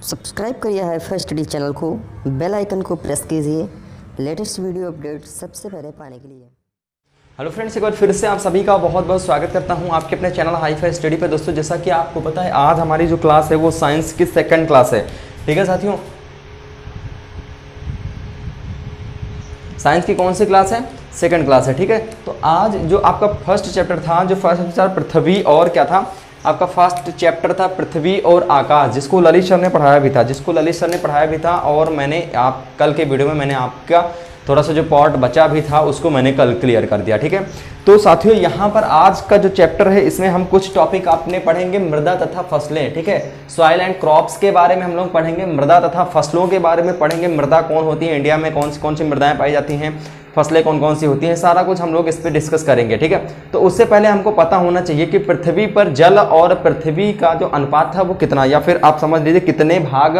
Subscribe करिए hi-fi study channel को, bell icon को प्रेस कीजिए लेटेस्ट वीडियो अपडेट सबसे पहले पाने के लिए। हेलो फ्रेंड्स, एक बार फिर से आप सभी का बहुत बहुत स्वागत करता हूं आपके अपने चैनल हाईफाई स्टडी पे। दोस्तों, जैसा कि आपको पता है, आज हमारी जो क्लास है वो साइंस की सेकंड क्लास है। ठीक है साथियों, साइंस की कौन सी क्लास है? सेकंड क्लास है। ठीक है, तो आज जो आपका फर्स्ट चैप्टर था, जो फर्स्ट चैप्टर पृथ्वी और क्या था, आपका फर्स्ट चैप्टर था पृथ्वी और आकाश, जिसको ललित सर ने पढ़ाया भी था और मैंने आप कल के वीडियो में मैंने आपका थोड़ा सा जो पार्ट बचा भी था उसको मैंने कल क्लियर कर दिया। ठीक है, तो साथियों यहाँ पर आज का जो चैप्टर है इसमें हम कुछ टॉपिक आपने पढ़ेंगे, मृदा तथा फसलें। ठीक है, सॉइल एंड क्रॉप्स के बारे में हम लोग पढ़ेंगे, मृदा तथा फसलों के बारे में पढ़ेंगे, मृदा कौन होती है, इंडिया में कौन सी मृदाएं पाई जाती हैं, फसलें कौन कौन सी होती हैं, सारा कुछ हम लोग इस पर डिस्कस करेंगे। ठीक है, तो उससे पहले हमको पता होना चाहिए कि पृथ्वी पर जल और पृथ्वी का जो अनुपात था वो कितना, या फिर आप समझ लीजिए कितने भाग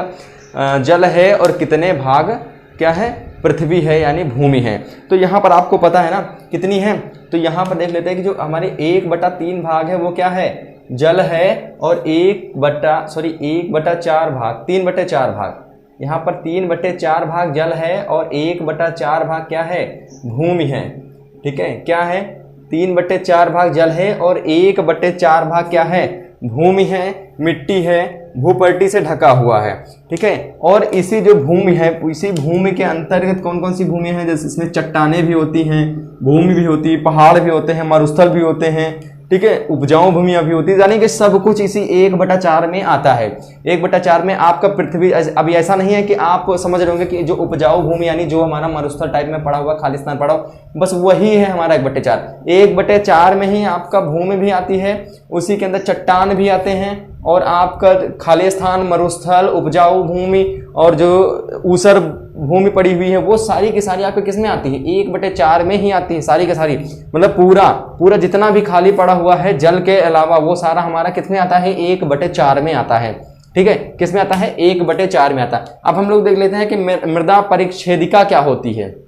जल है और कितने भाग क्या है, पृथ्वी है यानी भूमि है। तो यहाँ पर आपको पता है ना कितनी है, तो यहाँ पर देख लेते हैं कि जो हमारे 1/3 भाग है वो क्या है, जल है, और 1/4 भाग, 3/4 भाग, यहाँ पर 3/4 भाग जल है और 1/4 भाग क्या है, भूमि है। ठीक है, क्या है, 3/4 भाग जल है और 1/4 भाग क्या है, भूमि है, मिट्टी है, भूपर्टी से ढका हुआ है। ठीक है, और इसी जो भूमि है, इसी भूमि के अंतर्गत कौन कौन सी भूमि है, जैसे इसमें चट्टानें भी होती हैं, भूमि भी होती है, पहाड़ भी होते हैं, मरुस्थल भी होते हैं। ठीक है, उपजाऊ भूमियां भी होती है, यानी कि सब कुछ इसी 1/4 में आता है। 1/4 में आपका पृथ्वी, अभी ऐसा नहीं है कि आप समझ रहे होंगे कि जो उपजाऊ भूमि यानी जो हमारा मरुस्थल टाइप में पड़ा हुआ खालिस्तान पड़ा हुआ, बस वही है हमारा 1/4। 1/4 में ही आपका भूमि भी आती है, उसी के अंदर चट्टान भी आते हैं, और आपका खालिस्तान, मरुस्थल, उपजाऊ भूमि और जो ऊसर भूमि पड़ी हुई है वो सारी की सारी आपके किस में आती है, 1/4 में ही आती है सारी की सारी। मतलब पूरा जितना भी खाली पड़ा हुआ है जल के अलावा वो सारा हमारा किस में आता है, 1/4 में आता है। ठीक है, किस में आता है, 1/4 में आता है। अब हम लोग देख लेते हैं कि मृदा परिच्छेदिका क्या होती है।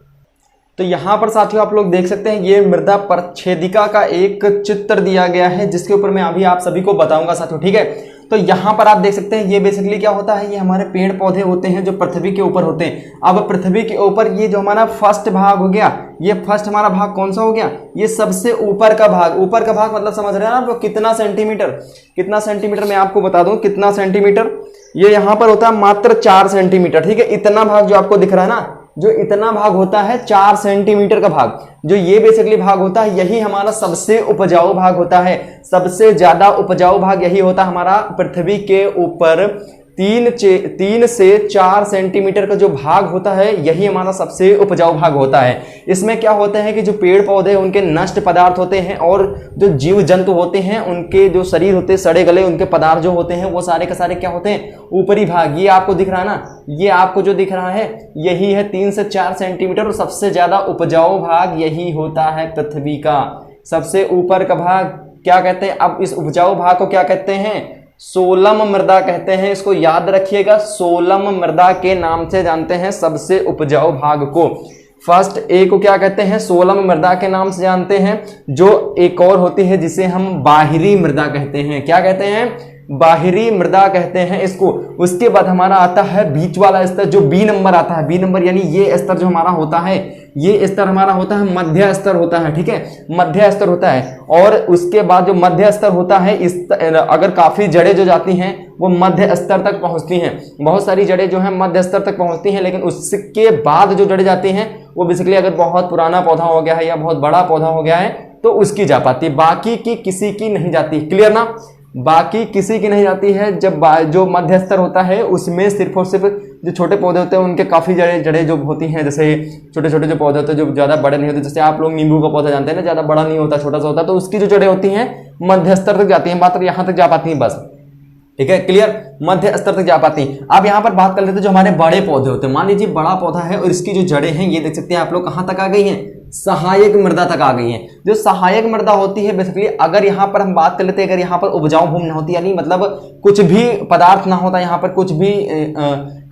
तो यहाँ पर साथियों आप लोग देख सकते हैं, ये मृदा परिच्छेदिका का एक चित्र दिया गया है जिसके ऊपर मैं अभी आप सभी को बताऊंगा साथियों। ठीक है, तो यहाँ पर आप देख सकते हैं ये बेसिकली क्या होता है, ये हमारे पेड़ पौधे होते हैं जो पृथ्वी के ऊपर होते हैं। अब पृथ्वी के ऊपर ये जो हमारा फर्स्ट भाग हो गया, ये फर्स्ट हमारा भाग कौन सा हो गया, ये सबसे ऊपर का भाग। ऊपर का भाग मतलब समझ रहे हैं आप, कितना सेंटीमीटर मैं आपको बता दूं कितना सेंटीमीटर, ये यहाँ पर होता है मात्र 4 सेंटीमीटर। ठीक है, इतना भाग जो आपको दिख रहा है ना, जो इतना भाग होता है 4 सेंटीमीटर का भाग, जो ये बेसिकली भाग होता है, यही हमारा सबसे उपजाऊ भाग होता है। सबसे ज्यादा उपजाऊ भाग यही होता है हमारा पृथ्वी के ऊपर। 3 से 4 सेंटीमीटर का जो भाग होता है यही हमारा सबसे उपजाऊ भाग होता है। इसमें क्या होता है कि जो पेड़ पौधे उनके नष्ट पदार्थ होते हैं, और जो जीव जंतु होते हैं उनके जो शरीर होते हैं, सड़े गले उनके पदार्थ जो होते हैं वो सारे के सारे क्या होते हैं, ऊपरी भाग। ये आपको दिख रहा है ना, ये आपको जो दिख रहा है यही है 3 से 4 सेंटीमीटर, और सबसे ज्यादा उपजाऊ भाग यही होता है पृथ्वी का। सबसे ऊपर का भाग क्या कहते हैं, अब इस उपजाऊ भाग को क्या कहते हैं, सोलम मृदा कहते हैं। इसको याद रखिएगा, सोलम मृदा के नाम से जानते हैं सबसे उपजाऊ भाग को। फर्स्ट ए को क्या कहते हैं, सोलम मृदा के नाम से जानते हैं। जो एक और होती है जिसे हम बाहिरी मृदा कहते हैं, क्या कहते हैं, बाहिरी मृदा कहते हैं इसको। उसके बाद हमारा आता है बीच वाला स्तर, जो बी नंबर आता है, बी नंबर यानी ये स्तर जो हमारा होता है, ये स्तर हमारा होता है मध्य स्तर होता है। ठीक है, मध्य स्तर होता है, और उसके बाद जो मध्य स्तर होता है, इस अगर काफी जड़ें जो जाती हैं वो मध्य स्तर तक पहुंचती हैं, बहुत सारी जड़ें जो हैं मध्य स्तर तक पहुंचती हैं, लेकिन उसके बाद जो जड़ें जाती हैं वो बेसिकली अगर बहुत पुराना पौधा हो गया है या बहुत बड़ा पौधा हो गया है तो उसकी जा पाती है, बाकी की किसी की नहीं जाती। क्लियर ना, बाकी किसी की नहीं जाती है। जब जो मध्य स्तर होता है उसमें सिर्फ और सिर्फ जो छोटे पौधे होते हैं उनके काफी जड़ें जो होती हैं, जैसे छोटे छोटे जो पौधे होते हैं जो ज्यादा बड़े नहीं होते, जैसे आप लोग नींबू का पौधा जानते हैं ना, ज्यादा बड़ा नहीं होता, छोटा सा होता है, तो उसकी जो जड़ें होती हैं मध्य स्तर तक जाती हैं, मात्र यहाँ तक जा पाती हैं बस। ठीक है, क्लियर, मध्य स्तर तक जा पाती हैं। अब यहाँ पर बात कर लेते हैं जो हमारे बड़े पौधे होते हैं। मान लीजिए बड़ा पौधा है और इसकी जो जड़ें हैं ये देख सकते हैं आप लोग कहाँ तक आ गई हैं, सहायक मृदा तक आ गई है। जो सहायक मृदा होती है बेसिकली, अगर यहाँ पर हम बात कर लेते हैं, अगर यहाँ पर उपजाऊ भूमि ना होती, यानी मतलब कुछ भी पदार्थ ना होता, यहाँ पर कुछ भी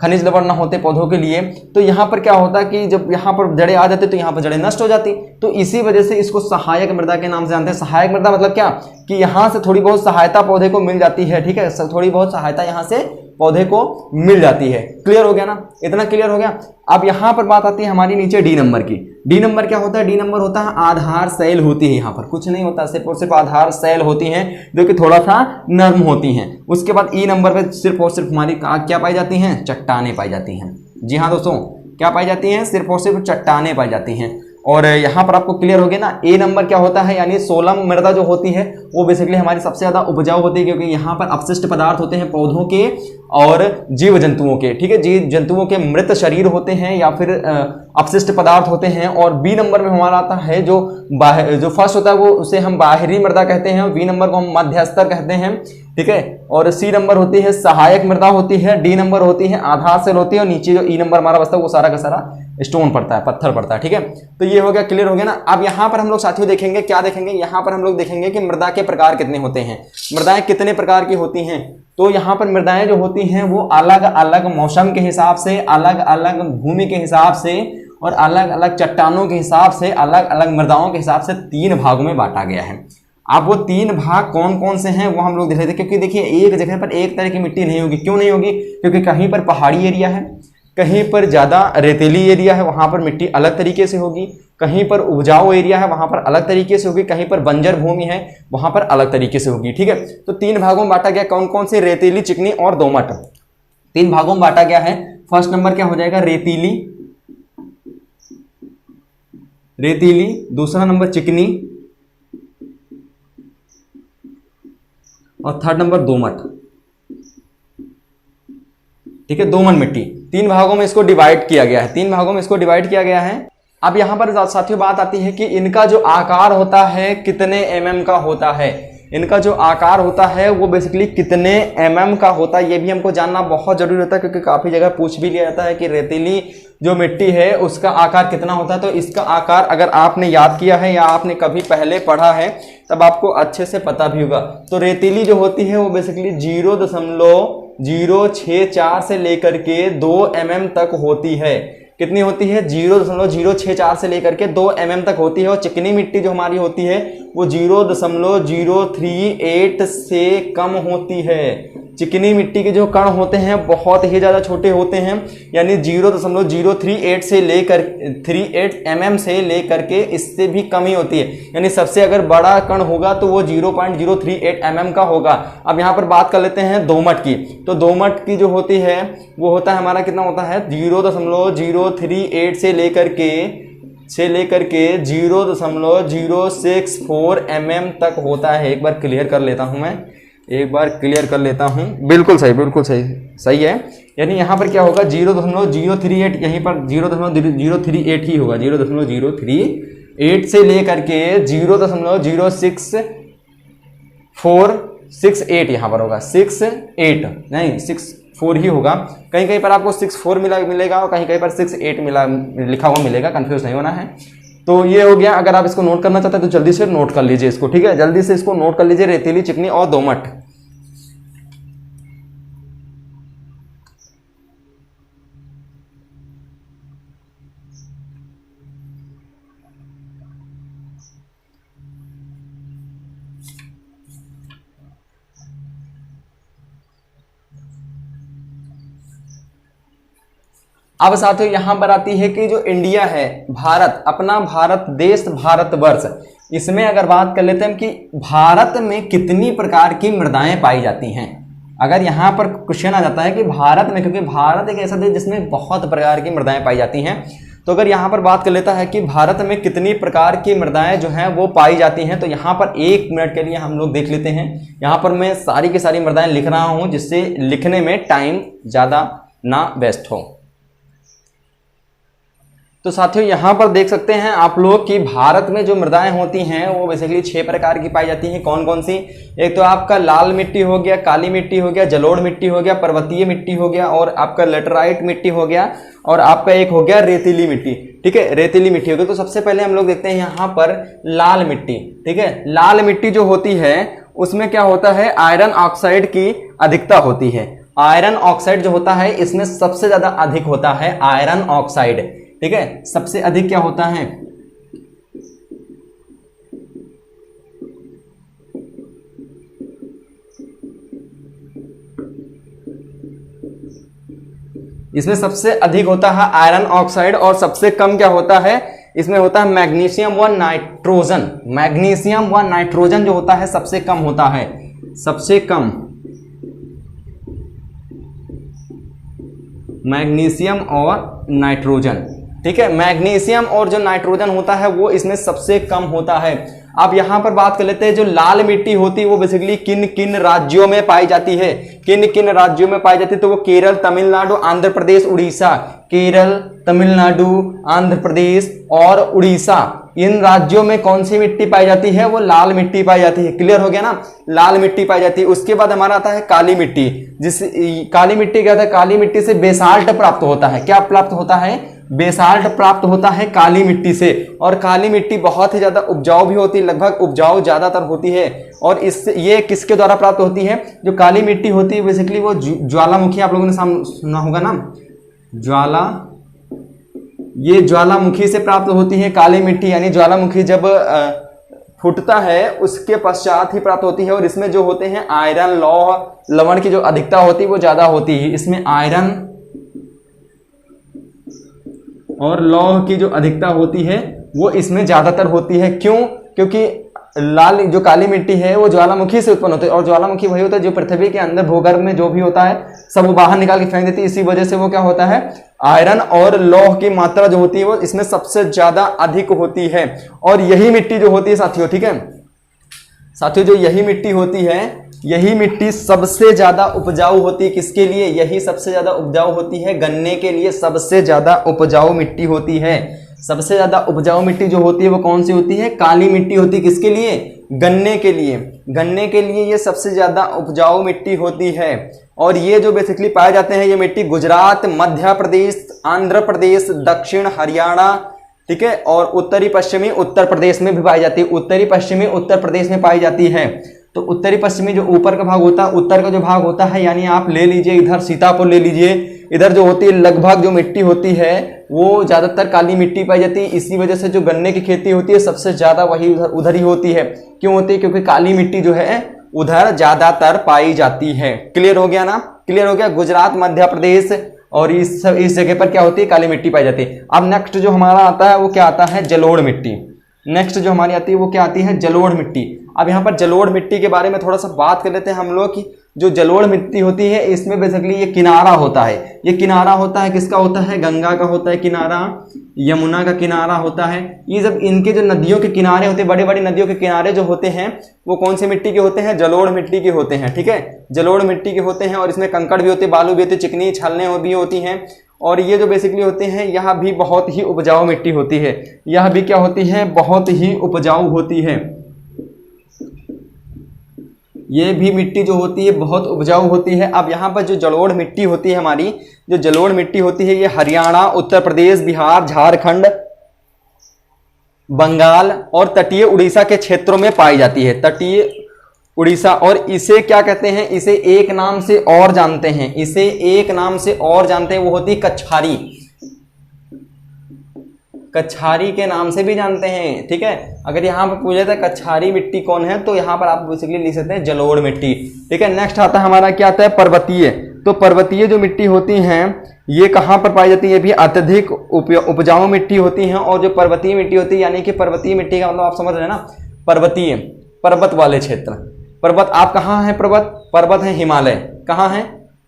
खनिज लवण ना होते पौधों के लिए, तो यहाँ पर क्या होता कि जब यहाँ पर जड़ें आ जाती तो यहाँ पर जड़ें नष्ट हो जाती। तो इसी वजह से इसको सहायक मृदा के नाम से जानते हैं। सहायक मृदा मतलब क्या कि यहाँ से थोड़ी बहुत सहायता पौधे को मिल जाती है, ठीक है, थोड़ी बहुत सहायता यहाँ से पौधे को मिल जाती है। क्लियर हो गया ना, इतना क्लियर हो गया। अब यहां पर बात आती है हमारी नीचे डी नंबर की। डी नंबर क्या होता है? डी नंबर होता है आधार सेल होती है, यहाँ पर कुछ नहीं होता, सिर्फ और सिर्फ आधार सेल होती हैं जो कि थोड़ा सा नर्म होती हैं। उसके बाद ई नंबर पे सिर्फ और सिर्फ हमारी क्या पाई जाती हैं? चट्टानें पाई जाती हैं। जी हाँ दोस्तों, क्या पाई जाती हैं? सिर्फ और सिर्फ चट्टानें पाई जाती हैं। और यहाँ पर आपको क्लियर हो गया ना। ए नंबर क्या होता है? यानी सोलम मृदा जो होती है वो बेसिकली हमारी सबसे ज्यादा उपजाऊ होती है, क्योंकि यहाँ पर अपशिष्ट पदार्थ होते हैं पौधों के और जीव जंतुओं के। ठीक है, जीव जंतुओं के मृत शरीर होते हैं या फिर अपशिष्ट पदार्थ होते हैं। और बी नंबर में हमारा आता है जो फर्स्ट होता है वो उसे हम बाहरी मृदा कहते हैं, बी नंबर को हम मध्यस्तर कहते हैं। ठीक है, और सी नंबर होती है सहायक मृदा होती है, डी नंबर होती है आधार सेल होती है, और नीचे जो ई नंबर हमारा बचता है वो सारा का सारा स्टोन पड़ता है, पत्थर पड़ता है। ठीक है, तो ये हो गया, क्लियर हो गया ना। अब यहाँ पर हम लोग साथियों देखेंगे, क्या देखेंगे? यहाँ पर हम लोग देखेंगे कि मृदा के प्रकार कितने होते हैं, मृदाएं कितने प्रकार की होती हैं। तो यहाँ पर मृदाएं जो होती हैं वो अलग अलग मौसम के हिसाब से, अलग अलग भूमि के हिसाब से और अलग अलग चट्टानों के हिसाब से, अलग अलग मृदाओं के हिसाब से 3 भागों में बांटा गया है। अब वो 3 भाग कौन कौन से हैं वो हम लोग देख रहे थे, क्योंकि देखिए एक जगह पर एक तरह की मिट्टी नहीं होगी। क्यों नहीं होगी? क्योंकि कहीं पर पहाड़ी एरिया है, कहीं पर ज्यादा रेतीली एरिया है, वहां पर मिट्टी अलग तरीके से होगी, कहीं पर उपजाऊ एरिया है वहां पर अलग तरीके से होगी, कहीं पर बंजर भूमि है वहां पर अलग तरीके से होगी। ठीक है, तो 3 भागों में बांटा गया। कौन कौन से? रेतीली, चिकनी और दोमट। 3 भागों में बांटा गया है। फर्स्ट नंबर क्या हो जाएगा? रेतीली, रेतीली। दूसरा नंबर चिकनी और थर्ड नंबर दोमट। ठीक है, दोमट मिट्टी। 3 भागों में इसको डिवाइड किया गया है, 3 भागों में इसको डिवाइड किया गया है। अब यहां पर साथियों बात आती है कि इनका जो आकार होता है कितने mm का होता है। इनका जो आकार होता है वो बेसिकली कितने mm का होता है, ये भी हमको जानना बहुत जरूरी होता है, क्योंकि काफी जगह पूछ भी लिया जाता है कि रेतीली जो मिट्टी है उसका आकार कितना होता है। तो इसका आकार अगर आपने याद किया है या आपने कभी पहले पढ़ा है तब आपको अच्छे से पता भी होगा। तो रेतीली जो होती है वो बेसिकली 0.064 से लेकर के 2 mm तक होती है। कितनी होती है? 0.064 से लेकर के 2 mm तक होती है। और चिकनी मिट्टी जो हमारी होती है वो 0.038 से कम होती है। चिकनी मिट्टी के जो कण होते हैं बहुत ही ज्यादा छोटे होते हैं, यानी 0.038 से लेकर 38 mm से लेकर के इससे भी कम ही होती है। यानी सबसे अगर बड़ा कण होगा तो वो 0.038 mm का होगा। अब यहाँ पर बात कर लेते हैं दोमट की। तो दोमट की जो होती है वो होता है हमारा कितना होता है? 0.038 से लेकर के 0.064 mm तक होता है। एक बार क्लियर कर लेता हूं मैं, बिल्कुल सही, बिल्कुल सही, सही है। यानी यहाँ पर क्या होगा? 0.038, यहीं पर 0.038 ही होगा। 0.038 से लेकर के 0.06468 यहाँ पर होगा। 68 नहीं 64 ही होगा। कहीं कहीं पर आपको 64 मिलेगा और कहीं कहीं पर 68 लिखा हुआ मिलेगा, कंफ्यूज नहीं होना है। तो ये हो गया। अगर आप इसको नोट करना चाहते हैं तो जल्दी से नोट कर लीजिए इसको। ठीक है, जल्दी से इसको नोट कर लीजिए, रेतीली, चिकनी और दोमट। अब साथियों यहां पर आती है कि जो इंडिया है, भारत, अपना भारत देश, भारतवर्ष, इसमें अगर बात कर लेते हैं कि भारत में कितनी प्रकार की मृदाएं पाई जाती हैं। अगर यहां पर क्वेश्चन आ जाता है कि भारत में, क्योंकि भारत एक ऐसा देश जिसमें बहुत प्रकार की मृदाएं पाई जाती हैं, तो अगर यहां पर बात कर लेता है कि भारत में कितनी प्रकार की मृदाएं जो हैं वो पाई जाती हैं, तो यहां पर 1 मिनट के लिए हम लोग देख लेते हैं। यहां पर मैं सारी की सारी मृदाएं लिख रहा हूं जिससे लिखने में टाइम ज्यादा ना वेस्ट हो। तो साथियों यहां पर देख सकते हैं आप लोग कि भारत में जो मृदाएं होती हैं वो बेसिकली 6 प्रकार की पाई जाती हैं। कौन कौन सी? एक तो आपका लाल मिट्टी हो गया, काली मिट्टी हो गया, जलोढ़ मिट्टी हो गया, पर्वतीय मिट्टी हो गया, और आपका लेटराइट मिट्टी हो गया, और आपका एक हो गया रेतीली मिट्टी। ठीक है, रेतीली मिट्टी हो गई। तो सबसे पहले हम लोग देखते हैं यहाँ पर लाल मिट्टी। ठीक है, लाल मिट्टी जो होती है उसमें क्या होता है? आयरन ऑक्साइड की अधिकता होती है। आयरन ऑक्साइड जो होता है इसमें सबसे ज्यादा अधिक होता है आयरन ऑक्साइड। ठीक है, सबसे अधिक क्या होता है? इसमें सबसे अधिक होता है आयरन ऑक्साइड और सबसे कम क्या होता है, इसमें होता है मैग्नीशियम व नाइट्रोजन। मैग्नीशियम व नाइट्रोजन जो होता है सबसे कम होता है, सबसे कम मैग्नीशियम और नाइट्रोजन। ठीक है, मैग्नीशियम और जो नाइट्रोजन होता है वो इसमें सबसे कम होता है। अब यहां पर बात कर लेते हैं, जो लाल मिट्टी होती है वो बेसिकली किन किन राज्यों में पाई जाती है, किन किन राज्यों में पाई जाती है, तो वो केरल, तमिलनाडु, आंध्र प्रदेश, उड़ीसा। केरल, तमिलनाडु, आंध्र प्रदेश और उड़ीसा, इन राज्यों में कौन सी मिट्टी पाई जाती है, वो लाल मिट्टी पाई जाती है। क्लियर हो गया ना, लाल मिट्टी पाई जाती है। उसके बाद हमारा आता है काली मिट्टी, जिस काली मिट्टी क्या होता है, काली मिट्टी से बेसाल्ट प्राप्त होता है। क्या प्राप्त होता है, बेसाल्ट प्राप्त होता है काली मिट्टी से। और काली मिट्टी बहुत ही ज्यादा उपजाऊ भी होती है, लगभग उपजाऊ ज्यादातर होती है। और इससे ये किसके द्वारा प्राप्त होती है, जो काली मिट्टी होती है बेसिकली वो ज्वालामुखी, आप लोगों ने सुना होगा ना, ये ज्वालामुखी से प्राप्त होती है काली मिट्टी। यानी ज्वालामुखी जब फूटता है उसके पश्चात ही प्राप्त होती है। और इसमें जो होते हैं आयरन, लौह, लवण की जो अधिकता होती है वो ज्यादा होती है। इसमें आयरन और लौह की जो अधिकता होती है वो इसमें ज्यादातर होती है। क्यों, क्योंकि लाल जो काली मिट्टी है वो ज्वालामुखी से उत्पन्न होती है। और ज्वालामुखी वही होता है जो पृथ्वी के अंदर भूगर्भ में जो भी होता है सब वो बाहर निकाल के फेंक देती है। इसी वजह से वो क्या होता है, आयरन और लौह की मात्रा जो होती है वो इसमें सबसे ज्यादा अधिक होती है। और यही मिट्टी जो होती है साथियों, ठीक है साथियों, जो यही मिट्टी होती है, यही मिट्टी सबसे ज्यादा उपजाऊ होती है। किसके लिए, यही सबसे ज्यादा उपजाऊ होती है गन्ने के लिए। सबसे ज्यादा उपजाऊ मिट्टी होती है, सबसे ज्यादा उपजाऊ मिट्टी जो होती है वो कौन सी होती है, काली मिट्टी होती है। किसके लिए, गन्ने के लिए। गन्ने के लिए ये सबसे ज्यादा उपजाऊ मिट्टी होती है। और ये जो बेसिकली पाए जाते हैं, ये मिट्टी गुजरात, मध्य प्रदेश, आंध्र प्रदेश, दक्षिण हरियाणा, ठीक है, और उत्तरी पश्चिमी उत्तर प्रदेश में भी पाई जाती है। उत्तरी पश्चिमी उत्तर प्रदेश में पाई जाती है। तो उत्तरी पश्चिमी जो ऊपर का भाग होता है, उत्तर का जो भाग होता है, यानी आप ले लीजिए इधर सीतापुर ले लीजिए, इधर जो होती है लगभग जो मिट्टी होती है वो ज्यादातर काली मिट्टी पाई जाती है। इसी वजह से जो गन्ने की खेती होती है सबसे ज्यादा वही उधर ही होती है। क्यों होती है, क्योंकि काली मिट्टी जो है उधर ज्यादातर पाई जाती है। क्लियर हो गया ना, क्लियर हो गया। गुजरात, मध्य प्रदेश और इस जगह पर क्या होती है, काली मिट्टी पाई जाती है। अब नेक्स्ट जो हमारा आता है वो क्या आता है, जलोढ़ मिट्टी। नेक्स्ट जो हमारी आती है वो क्या आती है, जलोढ़ मिट्टी। अब यहाँ पर जलोढ़ मिट्टी के बारे में थोड़ा सा बात कर लेते हैं हम लोग की। जो जलोढ़ मिट्टी होती है इसमें बेसिकली ये किनारा होता है। ये किनारा होता है किसका होता है, गंगा का होता है किनारा, यमुना का किनारा होता है। ये जब इनके जो नदियों के किनारे होते हैं, बड़ी बड़ी नदियों के किनारे जो होते हैं वो कौन सी मिट्टी के होते हैं, जलोढ़ मिट्टी के होते हैं। ठीक है, जलोढ़ मिट्टी के होते हैं। और इसमें कंकड़ भी होते हैं, बालू भी होते हैं, चिकनी छलने भी होती हैं। और ये जो बेसिकली होते हैं यह भी बहुत ही उपजाऊ मिट्टी होती है। यह भी क्या होती है, बहुत ही उपजाऊ होती है। ये भी मिट्टी जो होती है बहुत उपजाऊ होती है। अब यहाँ पर जो जलोढ़ मिट्टी होती है हमारी, जो जलोढ़ मिट्टी होती है ये हरियाणा, उत्तर प्रदेश, बिहार, झारखंड, बंगाल और तटीय उड़ीसा के क्षेत्रों में पाई जाती है। तटीय उड़ीसा। और इसे क्या कहते हैं, इसे एक नाम से और जानते हैं, इसे एक नाम से और जानते हैं, वो होती है कछारी। कछारी के नाम से भी जानते हैं। ठीक है, अगर यहाँ पर पूछा था कछारी मिट्टी कौन है तो यहाँ पर आप बेसिकली लिख सकते हैं जलोढ़ मिट्टी। ठीक है, नेक्स्ट आता है हमारा क्या आता है, पर्वतीय। तो पर्वतीय जो मिट्टी होती हैं ये कहाँ पर पाई जाती है, ये भी अत्यधिक उपजाऊ मिट्टी होती हैं। और जो पर्वतीय मिट्टी होती है, यानी कि पर्वतीय मिट्टी का मतलब आप समझ रहे हैं ना, पर्वतीय, पर्वत वाले क्षेत्र। पर्वत, आप कहाँ हैं, पर्वत है हिमालय। कहाँ है,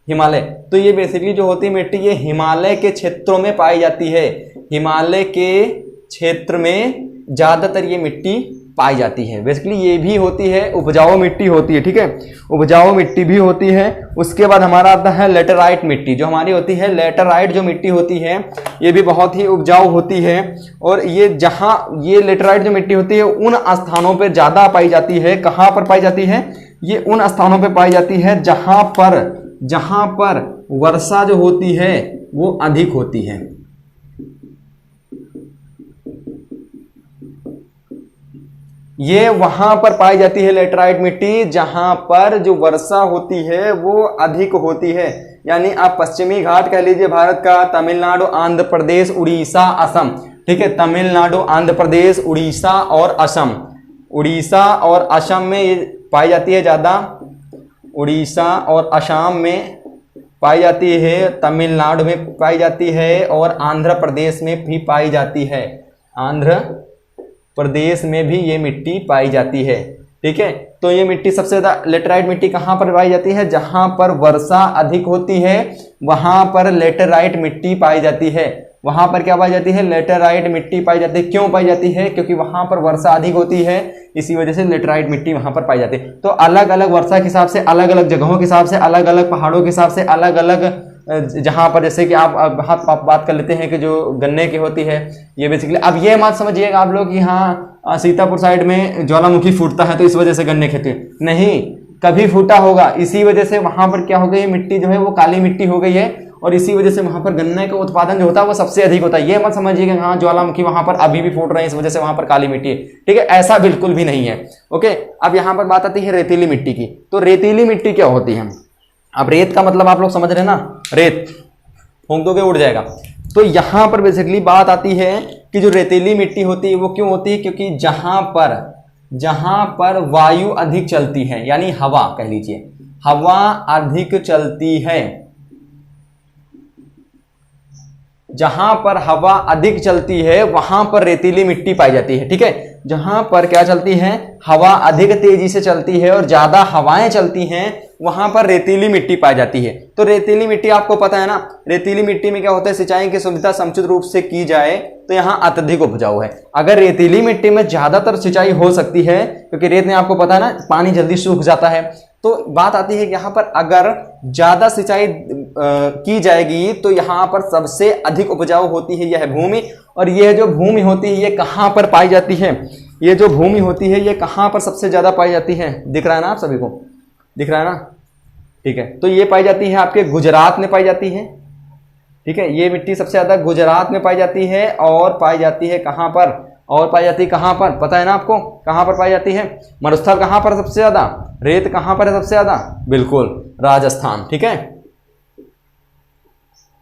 हिमालय। तो ये बेसिकली जो होती है मिट्टी ये हिमालय के क्षेत्रों में पाई जाती है। हिमालय के क्षेत्र में ज्यादातर ये मिट्टी पाई जाती है। बेसिकली ये भी होती है उपजाऊ मिट्टी होती है। ठीक है, उपजाऊ मिट्टी भी होती है। उसके बाद हमारा आता है लेटराइट मिट्टी, जो हमारी होती है लेटराइट जो मिट्टी होती है ये भी बहुत ही उपजाऊ होती है। और ये जहाँ ये लेटराइट जो मिट्टी होती है उन स्थानों पर ज्यादा पाई जाती है। कहाँ पर पाई जाती है, ये उन स्थानों पर पाई जाती है जहां पर वर्षा जो होती है वो अधिक होती है। ये वहां पर पाई जाती है लेटराइट मिट्टी जहां पर जो वर्षा होती है वो अधिक होती है। यानी आप पश्चिमी घाट कह लीजिए भारत का, तमिलनाडु, आंध्र प्रदेश, उड़ीसा, असम। ठीक है, तमिलनाडु, आंध्र प्रदेश, उड़ीसा और असम। उड़ीसा और असम में ये पाई जाती है ज्यादा। उड़ीसा और असम में पाई जाती है, तमिलनाडु में पाई जाती है और आंध्र प्रदेश में भी पाई जाती है। आंध्र प्रदेश में भी ये मिट्टी पाई जाती है। ठीक है, तो ये मिट्टी सबसे ज्यादा लेटेराइट मिट्टी कहाँ पर पाई जाती है? जहां पर वर्षा अधिक होती है वहां पर लेटेराइट मिट्टी पाई जाती है। वहां पर क्या पाई जाती है? लेटेराइट मिट्टी पाई जाती है। क्यों पाई जाती है? क्योंकि वहां पर वर्षा अधिक होती है, इसी वजह से लेटेराइट मिट्टी वहां पर पाई जाती है। तो अलग अलग वर्षा के हिसाब से, अलग अलग जगहों के हिसाब से, अलग अलग पहाड़ों के हिसाब से, अलग अलग जहां पर, जैसे कि आप बात कर लेते हैं कि जो गन्ने की होती है, ये बेसिकली अब ये मत समझिएगा आप लोग कि हाँ सीतापुर साइड में ज्वालामुखी फूटता है तो इस वजह से गन्ने खेती, नहीं, कभी फूटा होगा, इसी वजह से वहां पर क्या हो गई, मिट्टी जो है वो काली मिट्टी हो गई है और इसी वजह से वहां पर गन्ने का उत्पादन जो होता है वो सबसे अधिक होता है। ये मत समझिएगा हाँ ज्वालामुखी वहां पर अभी भी फूट रहे हैं इस वजह से वहां पर काली मिट्टी है। ठीक है, ऐसा बिल्कुल भी नहीं है। ओके, अब यहां पर बात आती है रेतीली मिट्टी की। तो रेतीली मिट्टी क्या होती है? अब रेत का मतलब आप लोग समझ रहे हैं ना, रेत फूंक दोगे उड़ जाएगा। तो यहां पर बेसिकली बात आती है कि जो रेतीली मिट्टी होती है वो क्यों होती है? क्योंकि जहां पर वायु अधिक चलती है, यानी हवा कह लीजिए, हवा अधिक चलती है, जहां पर हवा अधिक चलती है वहां पर रेतीली मिट्टी पाई जाती है। ठीक है, जहां पर क्या चलती है, हवा अधिक तेजी से चलती है और ज्यादा हवाएं चलती हैं वहां पर रेतीली मिट्टी पाई जाती है। तो रेतीली मिट्टी आपको पता है ना, रेतीली मिट्टी में क्या होता है, सिंचाई की सुविधा समुचित रूप से की जाए तो यहाँ अत्यधिक उपजाऊ है। अगर रेतीली मिट्टी में ज्यादातर सिंचाई हो सकती है, क्योंकि रेत में आपको पता है ना पानी जल्दी सूख जाता है, तो बात आती है कि यहाँ पर अगर ज्यादा सिंचाई की जाएगी तो यहाँ पर सबसे अधिक उपजाऊ होती है यह भूमि। और यह जो भूमि होती है ये कहाँ पर पाई जाती है? ये जो भूमि होती है ये कहाँ पर सबसे ज्यादा पाई जाती है? दिख रहा है ना आप सभी को, दिख रहा है ना? ठीक है, तो ये पाई जाती है आपके गुजरात में पाई जाती है। ठीक है, ये मिट्टी सबसे ज्यादा गुजरात में पाई जाती है और पाई जाती है कहाँ पर? और पाई जाती है कहाँ पर? पता है ना आपको कहाँ पर पाई जाती है? मरुस्थल कहाँ पर सबसे ज्यादा? रेत कहाँ पर है सबसे ज्यादा? बिल्कुल राजस्थान। ठीक है,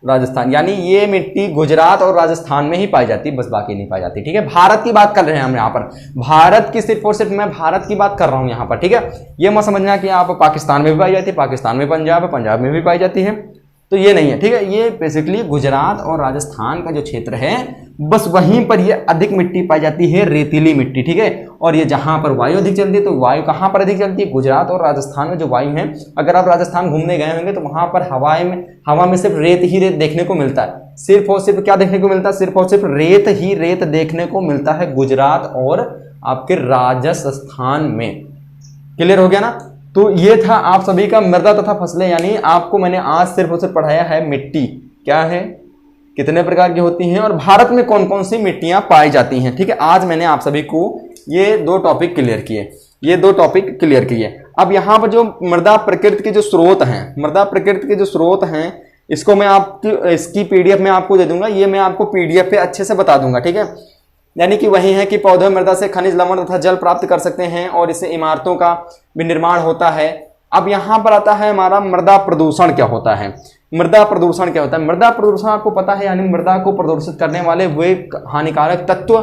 राजस्थान, यानी ये मिट्टी गुजरात और राजस्थान में ही पाई जाती है, बस बाकी नहीं पाई जाती। ठीक है, भारत की बात कर रहे हैं हम यहाँ पर, भारत की सिर्फ और सिर्फ मैं भारत की बात कर रहा हूं यहाँ पर। ठीक है, ये मत समझना कि यहाँ पर पाकिस्तान में भी पाई जाती है, पाकिस्तान में पंजाब है, पंजाब में भी पाई जाती है, तो ये नहीं है। ठीक है, ये बेसिकली गुजरात और राजस्थान का जो क्षेत्र है बस वहीं पर ये अधिक मिट्टी पाई जाती है, रेतीली मिट्टी। ठीक है, और ये जहां पर वायु अधिक चलती है, तो वायु कहां पर अधिक चलती है? गुजरात और राजस्थान में जो वायु है, अगर आप राजस्थान घूमने गए होंगे तो वहां पर हवा में सिर्फ रेत ही रेत देखने को मिलता है। सिर्फ और सिर्फ क्या देखने को मिलता है? सिर्फ और सिर्फ रेत ही रेत देखने को मिलता है गुजरात और आपके राजस्थान में। क्लियर हो गया ना? तो ये था आप सभी का मृदा तथा फसलें, यानी आपको मैंने आज सिर्फ और सिर्फ पढ़ाया है मिट्टी क्या है, कितने प्रकार की होती हैं और भारत में कौन कौन सी मिट्टियां पाई जाती हैं। ठीक है, आज मैंने आप सभी को ये दो टॉपिक क्लियर किए, ये दो टॉपिक क्लियर किए। अब यहाँ पर जो मृदा प्रकृति के जो स्रोत हैं, मृदा प्रकृति के जो स्रोत हैं, इसको मैं इसकी पीडीएफ में आपको दे दूंगा, ये मैं आपको पीडीएफ पे अच्छे से बता दूंगा। ठीक है, यानी कि वही है कि पौधे मृदा से खनिज लवण तथा जल प्राप्त कर सकते हैं और इससे इमारतों का भी निर्माण होता है। अब यहाँ पर आता है हमारा मृदा प्रदूषण क्या होता है। मृदा प्रदूषण क्या होता है? मृदा प्रदूषण आपको पता है, यानी मृदा को प्रदूषित करने वाले वे हानिकारक तत्व,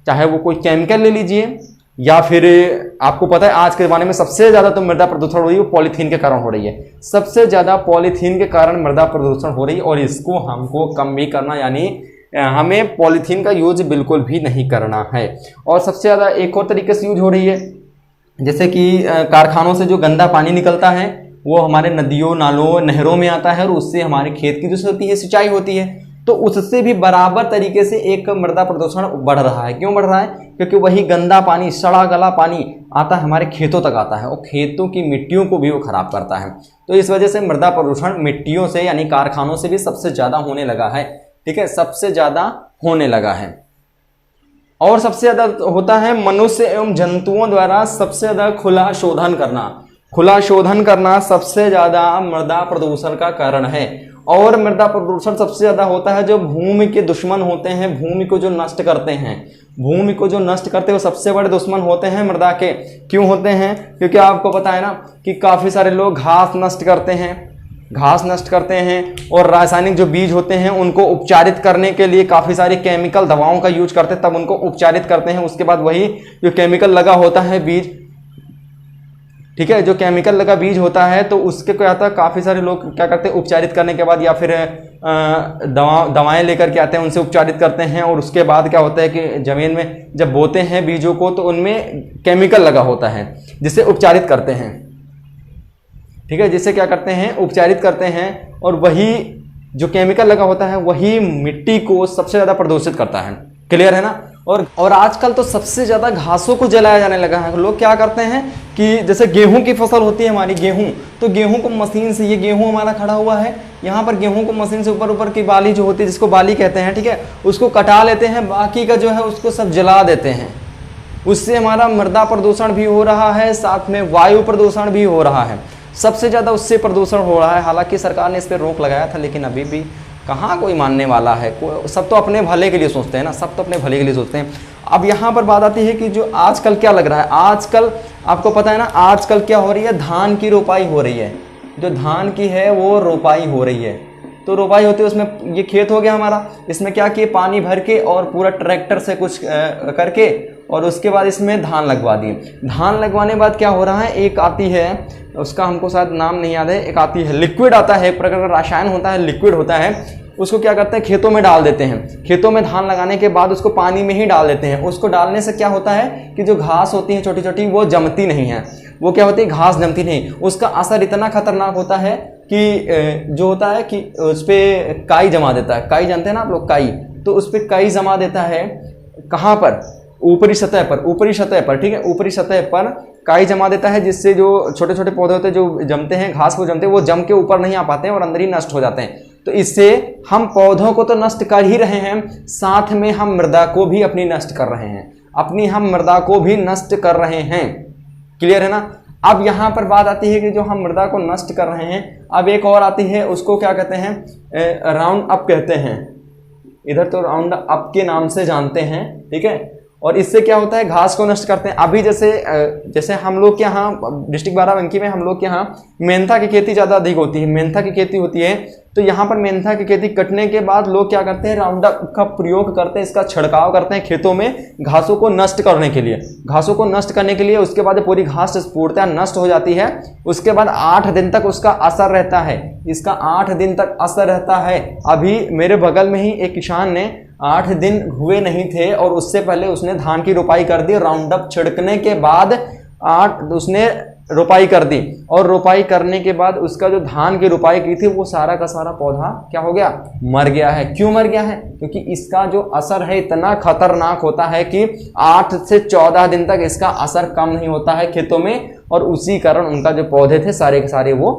चाहे वो कोई केमिकल ले लीजिए या फिर आपको पता है आज के ज़माने में सबसे ज़्यादा तो मृदा प्रदूषण हो रही है वो पॉलीथीन के कारण हो रही है। सबसे ज़्यादा पॉलीथीन के कारण मृदा प्रदूषण हो रही है और इसको हमको कम भी करना, यानी हमें पॉलीथीन का यूज बिल्कुल भी नहीं करना है। और सबसे ज़्यादा एक और तरीके से यूज हो रही है, जैसे कि कारखानों से जो गंदा पानी निकलता है वो हमारे नदियों नालों नहरों में आता है और उससे हमारे खेत की जो होती है सिंचाई होती है, तो उससे भी बराबर तरीके से एक मृदा प्रदूषण बढ़ रहा है। क्यों बढ़ रहा है? क्योंकि वही गंदा पानी, सड़ा गला पानी आता है हमारे खेतों तक आता है और खेतों की मिट्टियों को भी वो खराब करता है। तो इस वजह से मृदा प्रदूषण मिट्टियों से यानी कारखानों से भी सबसे ज़्यादा होने लगा है। ठीक है, सबसे ज़्यादा होने लगा है। और सबसे ज़्यादा होता है मनुष्य एवं जंतुओं द्वारा सबसे ज़्यादा खुला शोधन करना। खुला शोधन करना सबसे ज़्यादा मृदा प्रदूषण का कारण है। और मृदा प्रदूषण सबसे ज़्यादा होता है जो भूमि के दुश्मन होते हैं, भूमि को जो नष्ट करते हैं, भूमि को जो नष्ट करते हैं वो सबसे बड़े दुश्मन होते हैं मृदा के। क्यों होते हैं? क्योंकि आपको पता है ना कि काफ़ी सारे लोग घास नष्ट करते हैं, घास नष्ट करते हैं और रासायनिक जो बीज होते हैं उनको उपचारित करने के लिए काफ़ी सारी केमिकल दवाओं का यूज करते हैं, तब उनको उपचारित करते हैं। उसके बाद वही जो केमिकल लगा होता है बीज, ठीक है। जो केमिकल लगा बीज होता है तो उसके क्या आता है, काफ़ी सारे लोग क्या करते हैं, उपचारित करने के बाद या फिर दवाएं लेकर के आते हैं, उनसे उपचारित करते हैं, और उसके बाद क्या होता है कि ज़मीन में जब बोते हैं बीजों को तो उनमें केमिकल लगा होता है जिसे उपचारित करते हैं, ठीक है, जिसे क्या करते हैं, उपचारित करते हैं, और वही जो केमिकल लगा होता है वही मिट्टी को सबसे ज़्यादा प्रदूषित करता है। क्लियर है ना। और आजकल तो सबसे ज़्यादा घासों को जलाया जाने लगा है। लोग क्या करते हैं कि जैसे गेहूं की फसल होती है हमारी, गेहूं, तो गेहूं को मशीन से, ये गेहूं हमारा खड़ा हुआ है, यहाँ पर गेहूं को मशीन से ऊपर की बाली जो होती है, जिसको बाली कहते हैं, ठीक है, उसको कटा लेते हैं, बाकी का जो है उसको सब जला देते हैं। उससे हमारा मृदा प्रदूषण भी हो रहा है, साथ में वायु प्रदूषण भी हो रहा है। सबसे ज़्यादा उससे प्रदूषण हो रहा है। हालांकि सरकार ने इस पर रोक लगाया था, लेकिन अभी भी कहाँ कोई मानने वाला है। सब तो अपने भले के लिए सोचते हैं ना, सब तो अपने भले के लिए सोचते हैं। अब यहाँ पर बात आती है कि जो आजकल क्या लग रहा है, आजकल आपको पता है ना, आजकल क्या हो रही है, धान की रोपाई हो रही है। जो धान की है वो रोपाई हो रही है, तो रोपाई होती है उसमें, ये खेत हो गया हमारा, इसमें क्या किए, पानी भर के और पूरा ट्रैक्टर से कुछ करके, और उसके बाद इसमें धान लगवा दिए। धान लगवाने के बाद क्या हो रहा है, एक आती है, उसका हमको शायद नाम नहीं याद है, एक आती है लिक्विड आता है, एक प्रकार का रसायन होता है, लिक्विड होता है, उसको क्या करते हैं, खेतों में डाल देते हैं। खेतों में धान लगाने के बाद उसको पानी में ही डाल देते हैं। उसको डालने से क्या होता है कि जो घास होती है छोटी छोटी, वो जमती नहीं है, वो क्या होती है, घास जमती नहीं। उसका असर इतना खतरनाक होता है कि जो होता है कि उस पर काई जमा देता है। काई जानते हैं ना आप लोग, काई, तो उस पर काई जमा देता है। कहाँ पर, ऊपरी सतह पर, ऊपरी सतह पर, ठीक है, ऊपरी सतह पर काई जमा देता है, जिससे जो छोटे छोटे पौधे होते हैं जो जमते हैं, घास को जमते हैं, वो जम के ऊपर नहीं आ पाते हैं और अंदर ही नष्ट हो जाते हैं। तो इससे हम पौधों को तो नष्ट कर ही रहे हैं, साथ में हम मृदा को भी अपनी नष्ट कर रहे हैं, अपनी हम मृदा को भी नष्ट कर रहे हैं। क्लियर है ना। अब यहाँ पर बात आती है कि जो हम मृदा को नष्ट कर रहे हैं, अब एक और आती है, उसको क्या कहते हैं, राउंड अप कहते हैं। इधर तो राउंड अप के नाम से जानते हैं, ठीक है। और इससे क्या होता है, घास को नष्ट करते हैं। अभी जैसे हम लोग के यहाँ डिस्ट्रिक्ट बाराबंकी में हम लोग के यहाँ मेंथा की खेती ज़्यादा अधिक होती है, मेंथा की खेती होती है। तो यहाँ पर मेंथा की खेती कटने के बाद लोग क्या करते हैं, राउंडअप का प्रयोग करते हैं, इसका छिड़काव करते हैं खेतों में घासों को नष्ट करने के लिए, घासों को नष्ट करने के लिए। उसके बाद पूरी घास पूर्णतः नष्ट हो जाती है। उसके बाद 8 दिन तक उसका असर रहता है, इसका 8 दिन तक असर रहता है। अभी मेरे बगल में ही एक किसान ने 8 दिन हुए नहीं थे और उससे पहले उसने धान की रोपाई कर दी। राउंडअप छिड़कने के बाद उसने रोपाई कर दी, और रोपाई करने के बाद उसका जो धान की रोपाई की थी वो सारा का सारा पौधा क्या हो गया, मर गया है। क्यों मर गया है, क्योंकि इसका जो असर है इतना खतरनाक होता है कि 8 से 14 दिन तक इसका असर कम नहीं होता है खेतों में, और उसी कारण उनका जो पौधे थे सारे के सारे वो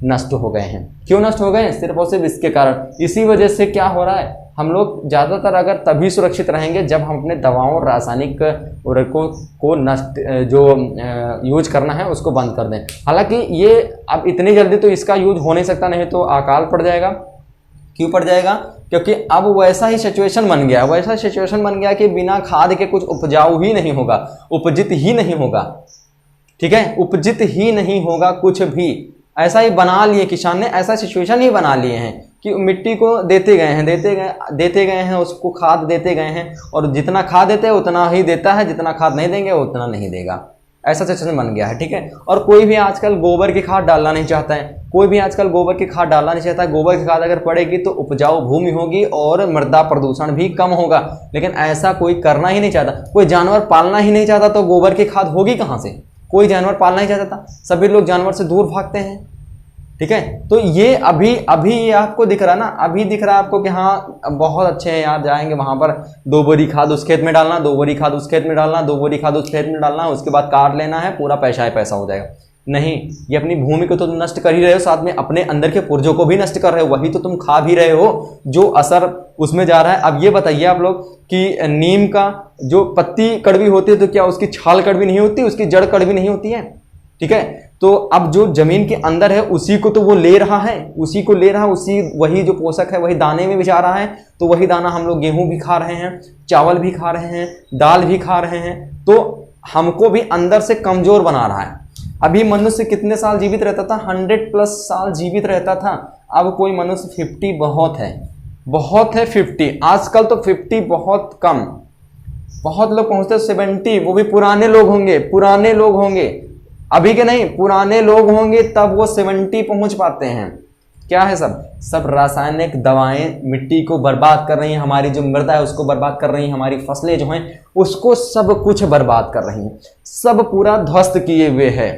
नष्ट हो गए हैं। क्यों नष्ट हो गए हैं, सिर्फ और सिर्फ इसके कारण। इसी वजह से क्या हो रहा है, हम लोग ज़्यादातर अगर तभी सुरक्षित रहेंगे जब हम अपने दवाओं और रासायनिक उर्वरकों को नष्ट जो यूज करना है उसको बंद कर दें। हालांकि ये अब इतनी जल्दी तो इसका यूज हो नहीं सकता, नहीं तो अकाल पड़ जाएगा। क्यों पड़ जाएगा, क्योंकि अब वैसा ही सिचुएशन बन गया, वैसा सिचुएशन बन गया कि बिना खाद के कुछ उपजाऊ ही नहीं होगा, उपजित ही नहीं होगा, ठीक है, उपजित ही नहीं होगा कुछ भी। ऐसा ही बना लिए किसान ने, ऐसा सिचुएशन ही बना लिए हैं कि मिट्टी को देते गए हैं, उसको खाद देते गए हैं, और जितना खाद देते हैं उतना ही देता है, जितना खाद नहीं देंगे उतना नहीं देगा। ऐसा सिचुएशन बन गया है, ठीक है। और कोई भी आजकल गोबर की खाद डालना नहीं चाहता है, कोई भी आजकल गोबर की खाद डालना नहीं चाहता है। गोबर की खाद अगर पड़ेगी तो उपजाऊ भूमि होगी और मृदा प्रदूषण भी कम होगा, लेकिन ऐसा कोई करना ही नहीं चाहता। कोई जानवर पालना ही नहीं चाहता तो गोबर की खाद होगी कहाँ से, कोई जानवर पालना ही चाहता था, सभी लोग जानवर से दूर भागते हैं, ठीक है। तो ये अभी ये आपको दिख रहा है ना, अभी दिख रहा है आपको कि हाँ बहुत अच्छे हैं यार, जाएंगे वहां पर 2 बोरी खाद उस खेत में डालना, 2 बोरी खाद उस खेत में डालना, 2 बोरी खाद उस खेत में डालना, उसके बाद काट लेना है, पूरा पैसा ही पैसा हो जाएगा। नहीं, ये अपनी भूमि को तो तुम नष्ट कर ही रहे हो, साथ में अपने अंदर के पुर्जों को भी नष्ट कर रहे हो, वही तो तुम खा भी रहे हो, जो असर उसमें जा रहा है। अब ये बताइए आप लोग कि नीम का जो पत्ती कड़वी होती है तो क्या उसकी छाल कड़वी नहीं होती, उसकी जड़ कड़वी नहीं होती है, ठीक है। तो अब जो जमीन के अंदर है उसी को तो वो ले रहा है, उसी को ले रहा है, वही जो पोषक है वही दाने में भी जा रहा है। तो वही दाना हम लोग गेहूं भी खा रहे हैं, चावल भी खा रहे हैं, दाल भी खा रहे हैं, तो हमको भी अंदर से कमजोर बना रहा है। अभी मनुष्य कितने साल जीवित रहता था, 100+ साल जीवित रहता था। अब कोई मनुष्य 50 बहुत है 50। आजकल तो 50 बहुत कम, बहुत लोग पहुंचते 70, वो भी पुराने लोग होंगे। अभी के नहीं, पुराने लोग होंगे तब वो 70 पहुंच पाते हैं। क्या है सब रासायनिक दवाएं मिट्टी को बर्बाद कर रही हैं, हमारी जो मृदा है उसको बर्बाद कर रही हैं, हमारी फसलें जो हैं उसको सब कुछ बर्बाद कर रही हैं, सब पूरा ध्वस्त किए हुए है।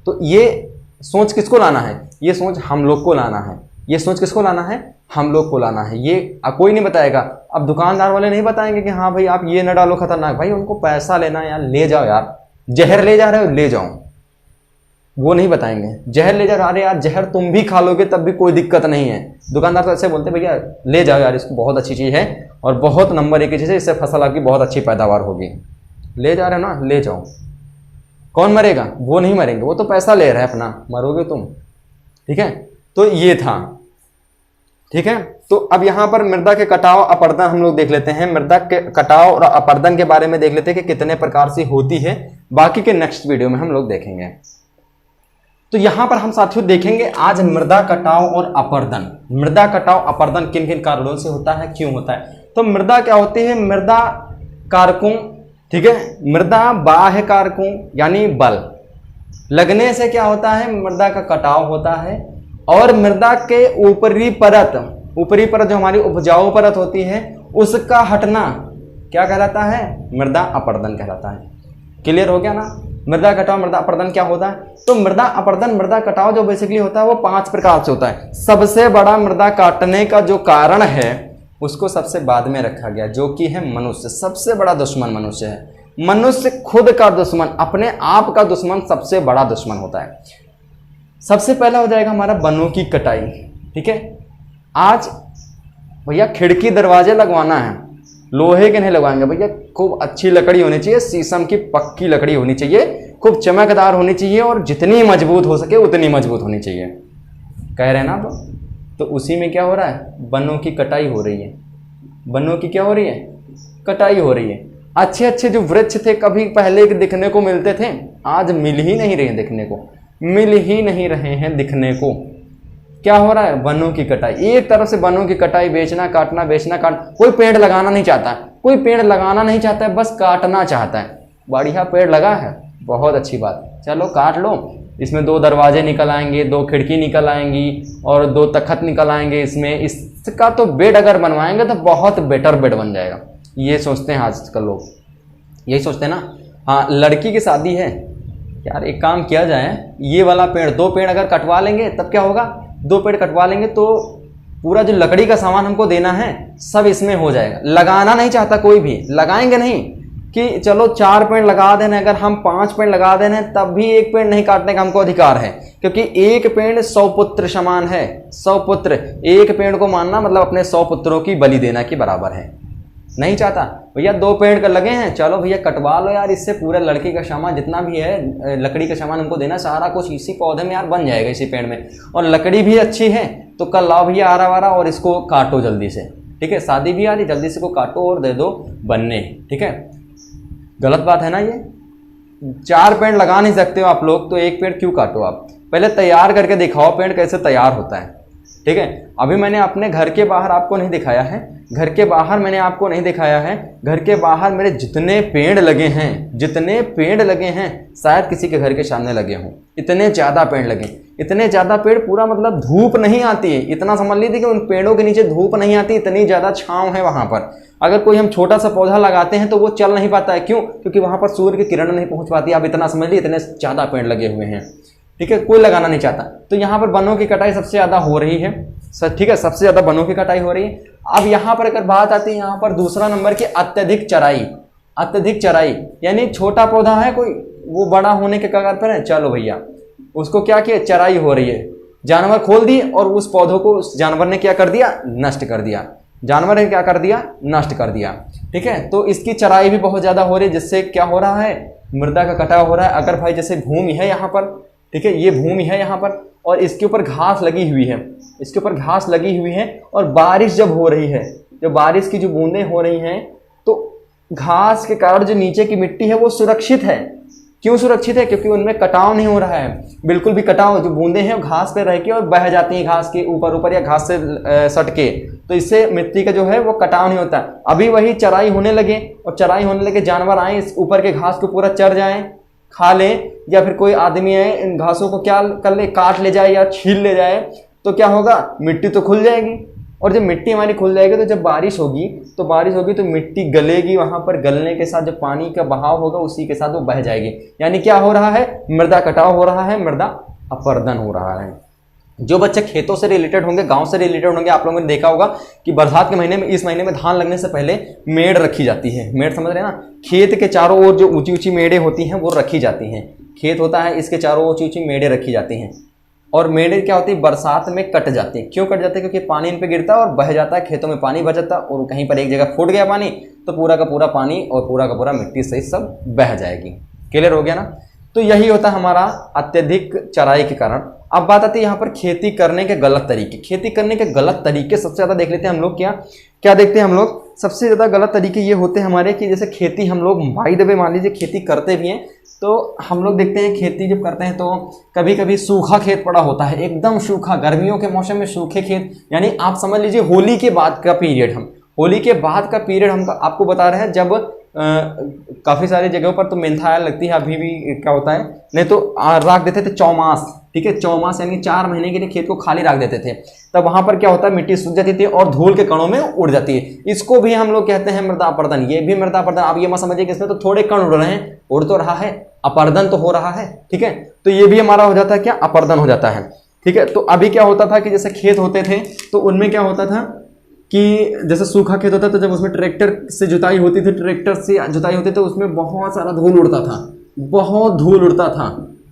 तो ये सोच किसको लाना है? ये सोच हम लोग को लाना है। ये सोच किसको लाना है? हम लोग को लाना है। ये कोई नहीं बताएगा। अब दुकानदार वाले नहीं बताएंगे कि हाँ भाई आप ये न डालो खतरनाक, भाई उनको पैसा लेना है यार, ले जाओ यार, जहर ले जा रहे हो ले जाओ, वो नहीं बताएंगे। जहर ले जा रहे हो, अरे यार जहर तुम भी खा लोगे तब भी कोई दिक्कत नहीं है। दुकानदार तो ऐसे बोलते भैया ले जाओ यार, इसको बहुत अच्छी चीज़ है और बहुत नंबर 1 की चीज़ है, इससे फसल आपकी बहुत अच्छी पैदावार होगी, ले जा रहे हो ना, ले जाओ। कौन मरेगा? वो नहीं मरेंगे, वो तो पैसा ले रहा है अपना, मरोगे तुम। ठीक है, तो ये था। ठीक है, तो अब यहां पर मृदा के कटाव अपर्दन हम लोग देख लेते हैं। मृदा के कटाव और अपर्दन के बारे में देख लेते हैं कि कितने प्रकार से होती है, बाकी के नेक्स्ट वीडियो में हम लोग देखेंगे। तो यहां पर हम साथियों देखेंगे आज मृदा कटाव और अपर्दन। मृदा कटाव अपर्दन किन किन कारणों से होता है, क्यों होता है। तो मृदा क्या होती है? मृदा कारकों, ठीक है, मृदा बाह्य कारकों यानी बल लगने से क्या होता है? मृदा का कटाव होता है। और मृदा के ऊपरी परत जो हमारी उपजाऊ परत होती है उसका हटना क्या कहलाता है? मृदा अपर्दन कहलाता है। क्लियर हो गया ना? मृदा कटाव मृदा अपर्दन क्या होता है? तो मृदा अपर्दन मृदा कटाव जो बेसिकली होता है वो 5 प्रकार से होता है। सबसे बड़ा मृदा काटने का जो कारण है उसको सबसे बाद में रखा गया, जो कि है मनुष्य। सबसे बड़ा दुश्मन मनुष्य है। मनुष्य खुद का दुश्मन, अपने आप का दुश्मन सबसे बड़ा दुश्मन होता है। सबसे पहला हो जाएगा हमारा वनों की कटाई। ठीक है, आज भैया खिड़की दरवाजे लगवाना है, लोहे के नहीं लगवाएंगे भैया, खूब अच्छी लकड़ी होनी चाहिए, शीशम की पक्की लकड़ी होनी चाहिए, खूब चमकदार होनी चाहिए और जितनी मजबूत हो सके उतनी मजबूत होनी चाहिए, कह रहे हैं ना। तो उसी में क्या हो रहा है? वनों की कटाई हो रही है। वनों की क्या हो रही है? कटाई हो रही है। अच्छे अच्छे जो वृक्ष थे कभी पहले दिखने को मिलते थे, आज मिल ही नहीं रहे दिखने को, मिल ही नहीं रहे हैं दिखने को। क्या हो रहा है? वनों की कटाई। एक तरफ से वनों की कटाई, बेचना काटना, बेचना काटना। कोई पेड़ लगाना नहीं चाहता, कोई पेड़ लगाना नहीं चाहता है, बस काटना चाहता है। बढ़िया पेड़ लगा है, बहुत अच्छी बात, चलो काट लो, इसमें 2 दरवाजे निकल आएंगे, 2 खिड़की निकल आएंगी और 2 तखत निकल आएंगे, इसमें इसका तो बेड अगर बनवाएंगे तो बहुत बेटर बेड बन जाएगा। ये सोचते हैं आजकल लोग, यही सोचते हैं ना। हाँ, लड़की की शादी है यार, एक काम किया जाए, ये वाला पेड़ 2 पेड़ अगर कटवा लेंगे तब क्या होगा? 2 पेड़ कटवा लेंगे तो पूरा जो लकड़ी का सामान हमको देना है सब इसमें हो जाएगा। लगाना नहीं चाहता कोई भी, लगाएंगे नहीं कि चलो 4 पेड़ लगा देना, अगर हम 5 पेड़ लगा देना तब भी 1 पेड़ नहीं काटने का हमको अधिकार है, क्योंकि 1 पेड़ 100 पुत्र समान है। 100 पुत्र, 1 पेड़ को मानना मतलब अपने 100 पुत्रों की बलि देना के बराबर है। नहीं चाहता भैया 2 पेड़ का लगे हैं, चलो भैया कटवा लो यार, इससे पूरा लड़की का सामान जितना भी है, लकड़ी का सामान हमको देना, सारा कुछ इसी पौधे में यार बन जाएगा, इसी पेड़ में, और लकड़ी भी अच्छी है, तो कल लाओ भैया आरा वारा और इसको काटो जल्दी से। ठीक है, शादी भी आ रही, जल्दी से को काटो और दे दो बनने। ठीक है, गलत बात है ना ये? 4 पेड़ लगा नहीं सकते हो आप लोग तो 1 पेड़ क्यों काटो? आप पहले तैयार करके दिखाओ पेड़ कैसे तैयार होता है। ठीक है, अभी मैंने अपने घर के बाहर आपको नहीं दिखाया है, घर के बाहर मैंने आपको नहीं दिखाया है, घर के बाहर मेरे जितने पेड़ लगे हैं, जितने पेड़ लगे हैं शायद किसी के घर के सामने लगे हों, इतने ज़्यादा पेड़ लगे, इतने ज़्यादा पेड़, पूरा मतलब धूप नहीं आती है, इतना समझ लीजिए कि उन पेड़ों के नीचे धूप नहीं आती, इतनी ज़्यादा छाँव है वहाँ पर। अगर कोई हम छोटा सा पौधा लगाते हैं तो वो चल नहीं पाता है, क्यों? क्योंकि वहाँ पर सूर्य की किरण नहीं पहुँच पाती। आप इतना समझ लीजिए इतने ज़्यादा पेड़ लगे हुए हैं। ठीक है, कोई लगाना नहीं चाहता, तो यहाँ पर वनों की कटाई सबसे ज़्यादा हो रही है। ठीक है, सबसे ज़्यादा वनों की कटाई हो रही है। अब यहाँ पर अगर बात आती है यहाँ पर दूसरा नंबर की अत्यधिक चराई। अत्यधिक चराई यानी छोटा पौधा है कोई, वो बड़ा होने के कगार पर है, चलो भैया उसको क्या किया? चराई हो रही है, जानवर खोल दिए और उस पौधों को उस जानवर ने क्या कर दिया? नष्ट कर दिया। जानवर ने क्या कर दिया? नष्ट कर दिया। ठीक है, तो इसकी चराई भी बहुत ज़्यादा हो रही है, जिससे क्या हो रहा है? मृदा का कटाव हो रहा है। अगर भाई जैसे भूमि है यहाँ पर, ठीक है, ये भूमि है यहाँ पर और इसके ऊपर घास लगी हुई है, इसके ऊपर घास लगी हुई है, और बारिश जब हो रही है, जब बारिश की जो बूंदें हो रही हैं, तो घास के कारण जो नीचे की मिट्टी है वो सुरक्षित है। क्यों सुरक्षित है? क्योंकि उनमें कटाव नहीं हो रहा है, बिल्कुल भी कटाव, जो बूंदें हैं घास पे रह के और बह जाती हैं घास के ऊपर ऊपर या घास से सट के, तो इससे मिट्टी का जो है वो कटाव नहीं होता। अभी वही चराई होने लगे और चराई होने लगे, जानवर आए इस ऊपर के घास को पूरा चर जाएं, खा ले, या फिर कोई आदमी है इन घासों को क्या कर ले, काट ले जाए या छील ले जाए, तो क्या होगा, मिट्टी तो खुल जाएगी। और जब मिट्टी हमारी खुल जाएगी तो जब बारिश होगी तो मिट्टी गलेगी, वहां पर गलने के साथ जो पानी का बहाव होगा उसी के साथ वो बह जाएगी। यानी क्या हो रहा है, मृदा कटाव हो रहा है, मृदा अपरदन हो रहा है। जो बच्चे खेतों से रिलेटेड होंगे, गांव से रिलेटेड होंगे, आप लोगों ने देखा होगा कि बरसात के महीने में, इस महीने में धान लगने से पहले मेड़ रखी जाती है। मेड़ समझ रहे हैं ना, खेत के चारों ओर जो ऊंची ऊंची मेड़े होती हैं वो रखी जाती हैं। खेत होता है, इसके चारों ओर ऊंची ऊंची मेड़े रखी जाती हैं। और मेढ़े क्या होती है, बरसात में कट जाती है। क्यों कट जाती है, क्योंकि पानी इन पे गिरता है और बह जाता है, खेतों में पानी बह जाता है, और कहीं पर एक जगह फूट गया पानी तो पूरा का पूरा पानी और पूरा का पूरा मिट्टी सहित सब बह जाएगी। क्लियर हो गया ना। तो यही होता है हमारा अत्यधिक चराई के कारण। अब बात आती है यहाँ पर खेती करने के गलत तरीके। खेती करने के गलत तरीके सबसे ज़्यादा देख लेते हैं हम लोग। क्या देखते हैं हम लोग, सबसे ज़्यादा गलत तरीके ये होते हैं हमारे कि जैसे खेती हम लोग बाय द वे मान लीजिए खेती करते भी हैं, तो हम लोग देखते हैं खेती जब करते हैं तो कभी कभी सूखा खेत पड़ा होता है, एकदम सूखा, गर्मियों के मौसम में सूखे खेत। यानी आप समझ लीजिए होली के बाद का पीरियड, हम आपको बता रहे हैं, जब काफ़ी सारी जगहों पर तो मेंथा लगती है, अभी भी क्या होता है, नहीं तो रख देते थे चौमास। ठीक है, चौमास यानी 4 महीने के लिए खेत को खाली रख देते थे। तब वहां पर क्या होता है, मिट्टी सूख जाती थी और धूल के कणों में उड़ जाती है। इसको भी हम लोग कहते हैं मृदा अपरदन। ये भी मृदा अपरदन। आप ये मत समझिए कि इसमें तो थोड़े कण उड़ रहे हैं, उड़ तो रहा है, अपरदन तो हो रहा है। ठीक है, तो ये भी हमारा हो जाता है क्या, अपरदन हो जाता है। ठीक है, तो अभी क्या होता था कि जैसे खेत होते थे तो उनमें क्या होता था कि जैसे सूखा खेत होता था, जब उसमें ट्रैक्टर से जुताई होती थी, तो उसमें बहुत सारा धूल उड़ता था, बहुत धूल उड़ता था।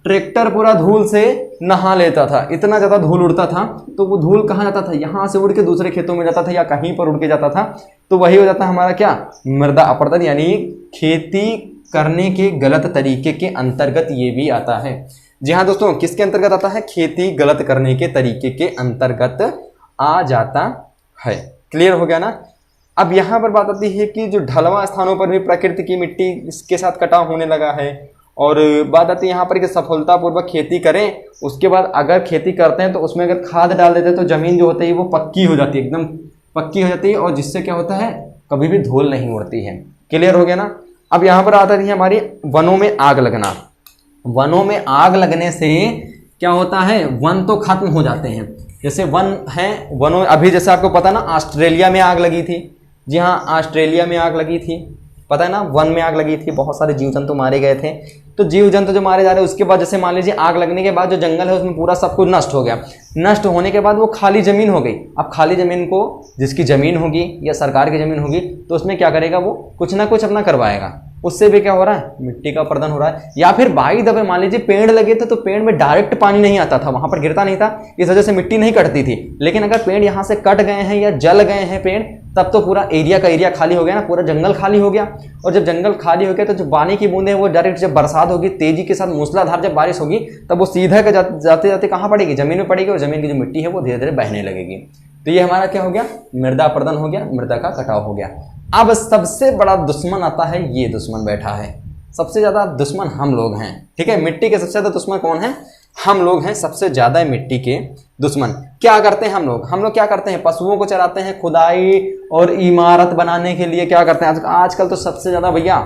ट्रैक्टर पूरा धूल से नहा लेता था, इतना ज़्यादा धूल उड़ता था। तो वो धूल कहाँ जाता था, यहाँ से उड़ के दूसरे खेतों में जाता था या कहीं पर उड़ के जाता था। तो वही हो जाता हमारा क्या, मृदा अपरदन। यानी खेती करने के गलत तरीके के अंतर्गत ये भी आता है। जी हाँ दोस्तों, किसके अंतर्गत आता है, खेती गलत करने के तरीके के अंतर्गत आ जाता है। क्लियर हो गया ना। अब यहाँ पर बात आती है कि जो ढलवा स्थानों पर भी प्रकृति की मिट्टी इसके साथ कटाव होने लगा है। और बात आती है यहाँ पर कि सफलतापूर्वक खेती करें, उसके बाद अगर खेती करते हैं तो उसमें अगर खाद डाल देते हैं तो ज़मीन जो होती है वो पक्की हो जाती है, एकदम पक्की हो जाती है, और जिससे क्या होता है, कभी भी धूल नहीं उड़ती है। क्लियर हो गया ना। अब यहाँ पर आता है हमारी वनों में आग लगना। वनों में आग लगने से क्या होता है, वन तो खत्म हो जाते हैं। जैसे वन है, वनों, अभी जैसे आपको पता ना ऑस्ट्रेलिया में आग लगी थी। जी हाँ, ऑस्ट्रेलिया में आग लगी थी, पता है ना, वन में आग लगी थी, बहुत सारे जीव जंतु मारे गए थे। तो जीव जंतु जो मारे जा रहे हैं, उसके बाद जैसे मान लीजिए आग लगने के बाद जो जंगल है उसमें पूरा सब कुछ नष्ट हो गया। नष्ट होने के बाद वो खाली जमीन हो गई। अब खाली जमीन को, जिसकी जमीन होगी या सरकार की जमीन होगी, तो उसमें क्या करेगा, वो कुछ ना कुछ अपना करवाएगा। उससे भी क्या हो रहा है, मिट्टी का अपरदन हो रहा है। या फिर बाई दबे मान लीजिए पेड़ लगे थे तो पेड़ में डायरेक्ट पानी नहीं आता था, वहां पर गिरता नहीं था, इस वजह से मिट्टी नहीं कटती थी। लेकिन अगर पेड़ यहाँ से कट गए हैं या जल गए हैं पेड़, तब तो पूरा एरिया का एरिया खाली हो गया ना, पूरा जंगल खाली हो गया। और जब जंगल खाली हो गया तो जो पानी की बूंदें वो डायरेक्ट, जब बरसात होगी तेजी के साथ मूसलाधार जब बारिश होगी, तब वो सीधा जाते जाते कहाँ पड़ेगी, जमीन में पड़ेगी, और जमीन की जो मिट्टी है वो धीरे धीरे बहने लगेगी। तो ये हमारा क्या हो गया, मृदा अपरदन हो गया, मृदा का कटाव हो गया। अब सबसे बड़ा दुश्मन आता है, ये दुश्मन बैठा है। सबसे ज्यादा दुश्मन हम लोग हैं। ठीक है, मिट्टी के सबसे ज्यादा दुश्मन कौन है, हम लोग हैं सबसे ज्यादा मिट्टी के दुश्मन। क्या करते हैं हम लोग क्या करते हैं, पशुओं को चराते हैं, खुदाई और इमारत बनाने के लिए क्या करते हैं आजकल तो सबसे ज्यादा भैया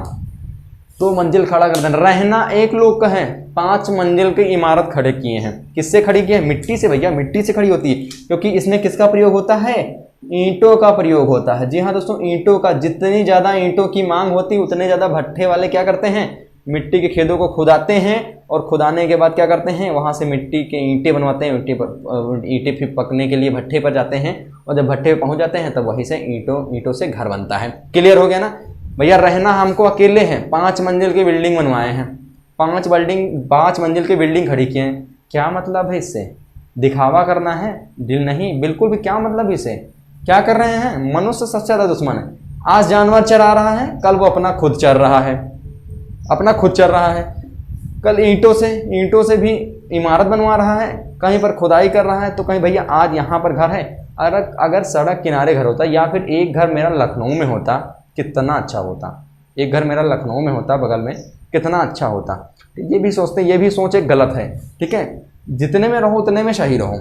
2 मंजिल खड़ा कर देना। रहना एक लोग का है, 5 मंजिल की इमारत खड़े किए हैं। किससे खड़ी की है, मिट्टी से भैया, मिट्टी से खड़ी होती है। क्योंकि इसमें किसका प्रयोग होता है, ईंटों का प्रयोग होता है। जी हाँ दोस्तों, ईंटों का। जितनी ज़्यादा ईंटों की मांग होती है उतने ज़्यादा भट्ठे वाले क्या करते हैं, मिट्टी के खेतों को खुदाते हैं, और खुदाने के बाद क्या करते हैं, वहाँ से मिट्टी के ईंटें बनवाते हैं। ईंटें फिर पकने के लिए भट्ठे पर जाते हैं, और जब भट्ठे पर पहुँच जाते हैं तब वहीं से ईंटों से घर बनता है। क्लियर हो गया ना भैया। रहना हमको अकेले हैं, 5 मंजिल की बिल्डिंग बनवाए हैं, 5 मंजिल की बिल्डिंग खड़ी किए हैं। क्या मतलब है इससे, दिखावा करना है, दिल नहीं, बिल्कुल भी। क्या मतलब इसे, क्या कर रहे हैं, मनुष्य सबसे ज्यादा दुश्मन है। आज जानवर चरा रहा है, कल वो अपना खुद चर रहा है, कल ईंटों से भी इमारत बनवा रहा है, कहीं पर खुदाई कर रहा है, तो कहीं भैया आज यहाँ पर घर है। अगर सड़क किनारे घर होता, या फिर एक घर मेरा लखनऊ में होता, कितना अच्छा होता। एक घर मेरा लखनऊ में होता बगल में, कितना अच्छा होता। ये भी सोचते, ये भी सोच एक गलत है। ठीक है, जितने में रहो उतने में सही रहो।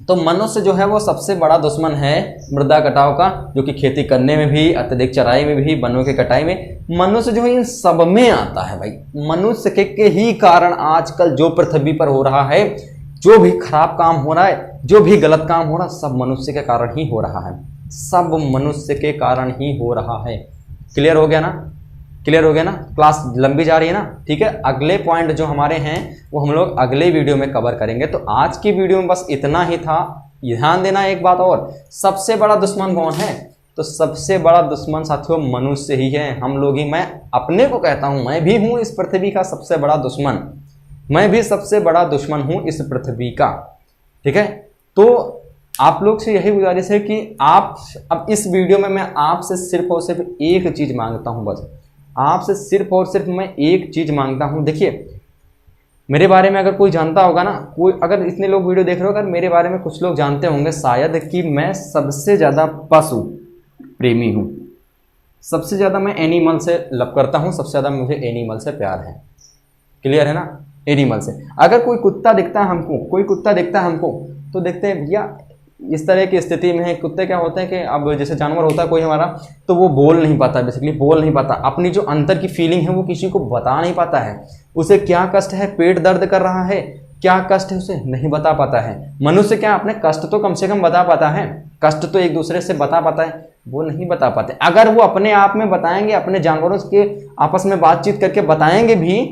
तो मनुष्य जो है वो सबसे बड़ा दुश्मन है मृदा कटाव का, जो कि खेती करने में भी, अत्यधिक चराई में भी, वनों के कटाई में, मनुष्य जो है इन सब में आता है भाई। मनुष्य के ही कारण आजकल जो पृथ्वी पर हो रहा है, जो भी खराब काम हो रहा है, जो भी गलत काम हो रहा है, सब मनुष्य के कारण ही हो रहा है, सब मनुष्य के कारण ही हो रहा है। क्लियर हो गया ना? क्लियर हो गया ना? क्लास लंबी जा रही है ना? ठीक है, अगले पॉइंट जो हमारे हैं वो हम लोग अगले वीडियो में कवर करेंगे। तो आज की वीडियो में बस इतना ही था। ध्यान देना एक बात और, सबसे बड़ा दुश्मन कौन है? तो सबसे बड़ा दुश्मन साथियों मनुष्य ही है, हम लोग ही। मैं अपने को कहता हूं, मैं भी हूं इस पृथ्वी का सबसे बड़ा दुश्मन, मैं भी सबसे बड़ा दुश्मन हूं इस पृथ्वी का। ठीक है, तो आप लोग से यही गुजारिश है कि आप अब इस वीडियो में मैं आपसे सिर्फ और सिर्फ एक चीज मांगता हूं, बस आपसे सिर्फ और सिर्फ मैं एक चीज मांगता हूं। देखिए, मेरे बारे में अगर कोई जानता होगा ना, कोई अगर इतने लोग वीडियो देख रहे हो, अगर मेरे बारे में कुछ लोग जानते होंगे शायद कि मैं सबसे ज़्यादा पशु प्रेमी हूँ, सबसे ज़्यादा मैं एनिमल से लव करता हूँ, सबसे ज़्यादा मुझे एनिमल से प्यार है। क्लियर है ना? एनिमल से अगर कोई कुत्ता दिखता है हमको, कोई कुत्ता दिखता है हमको, तो देखते हैं भैया इस तरह की स्थिति में है। कुत्ते क्या होते हैं कि अब जैसे जानवर होता है कोई हमारा, तो वो बोल नहीं पाता, बेसिकली बोल नहीं पाता, अपनी जो अंदर की फीलिंग है वो किसी को बता नहीं पाता है। उसे क्या कष्ट है, पेट दर्द कर रहा है, क्या कष्ट है, उसे नहीं बता पाता है। मनुष्य क्या अपने कष्ट तो कम से कम बता पाता है, कष्ट तो एक दूसरे से बता पाता है, वो नहीं बता पाते। अगर वो अपने आप में बताएंगे, अपने जानवरों के आपस में बातचीत करके बताएंगे भी,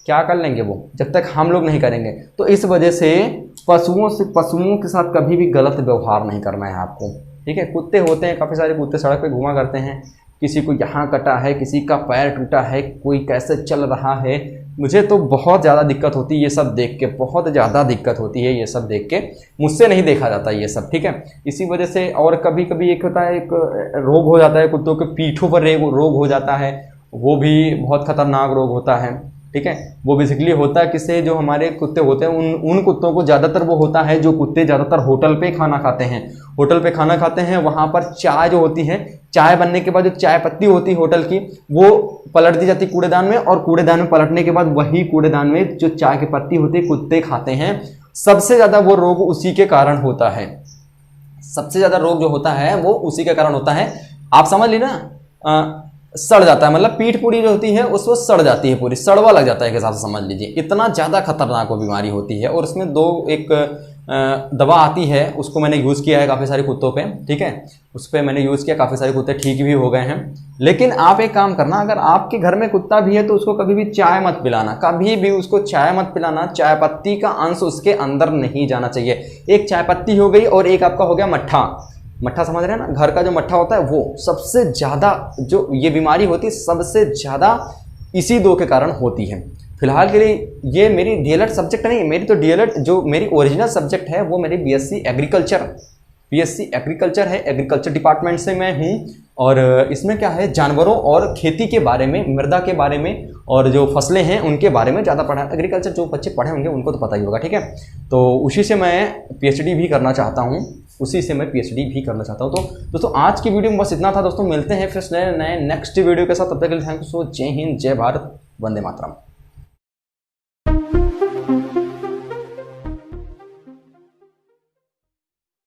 क्या कर लेंगे वो, जब तक हम लोग नहीं करेंगे। तो इस वजह से पशुओं के साथ कभी भी गलत व्यवहार नहीं करना है आपको। ठीक है, कुत्ते होते हैं, काफ़ी सारे कुत्ते सड़क पे घुमा करते हैं, किसी को यहाँ कटा है, किसी का पैर टूटा है, कोई कैसे चल रहा है। मुझे तो बहुत ज़्यादा दिक्कत होती है ये सब देख के, बहुत ज़्यादा दिक्कत होती है ये सब देख के, मुझसे नहीं देखा जाता ये सब। ठीक है, इसी वजह से। और कभी कभी एक होता है, एक रोग हो जाता है कुत्तों के पीठों पर रोग हो जाता है, वो भी बहुत खतरनाक रोग होता है। ठीक है, वो बेसिकली होता है किससे, जो हमारे कुत्ते होते हैं उन कुत्तों को ज़्यादातर वो होता है, जो कुत्ते ज़्यादातर होटल पे खाना खाते हैं, होटल पे खाना खाते हैं, वहाँ पर चाय जो होती है, चाय बनने के बाद जो चाय पत्ती होती है होटल की, वो पलट दी जाती कूड़ेदान में, और कूड़ेदान में पलटने के बाद वही कूड़ेदान में जो चाय की पत्ती होती है कुत्ते खाते हैं। सबसे ज़्यादा वो रोग उसी के कारण होता है, सबसे ज़्यादा रोग जो होता है वो उसी के कारण होता है। आप समझ ली ना, सड़ जाता है, मतलब पीठ पूरी जो होती है उसको सड़ जाती है, पूरी सड़वा लग जाता है, एक हिसाब से समझ लीजिए। इतना ज़्यादा खतरनाक वो बीमारी होती है। और उसमें एक दवा आती है, उसको मैंने यूज़ किया है काफ़ी सारे कुत्तों पे। ठीक है, उस पर मैंने यूज़ किया, काफ़ी सारे कुत्ते ठीक भी हो गए हैं। लेकिन आप एक काम करना, अगर आपके घर में कुत्ता भी है तो उसको कभी भी चाय मत पिलाना, कभी भी उसको चाय मत पिलाना। चाय पत्ती का अंश उसके अंदर नहीं जाना चाहिए। एक चाय पत्ती हो गई और एक आपका हो गया मट्ठा। मट्ठा समझ रहे हैं ना, घर का जो मट्ठा होता है, वो सबसे ज़्यादा जो ये बीमारी होती है सबसे ज़्यादा इसी दो के कारण होती है। फिलहाल के लिए ये मेरी डीएलएड सब्जेक्ट नहीं है, मेरी तो डीएलएड जो मेरी ओरिजिनल सब्जेक्ट है वो मेरी बीएससी एग्रीकल्चर है, एग्रीकल्चर डिपार्टमेंट से मैं हूँ। और इसमें क्या है, जानवरों और खेती के बारे में, मृदा के बारे में, और जो फसलें हैं उनके बारे में ज़्यादा पढ़ा। एग्रीकल्चर जो बच्चे पढ़े होंगे उनको तो पता ही होगा। ठीक है, तो उसी से मैं पीएचडी भी करना चाहता हूँ, तो दोस्तों आज की वीडियो में बस इतना था। दोस्तों मिलते हैं फिर नए नेक्स्ट वीडियो के साथ, तब तक के लिए थैंक यू सो। जय हिंद, जय भारत, वंदे मातरम।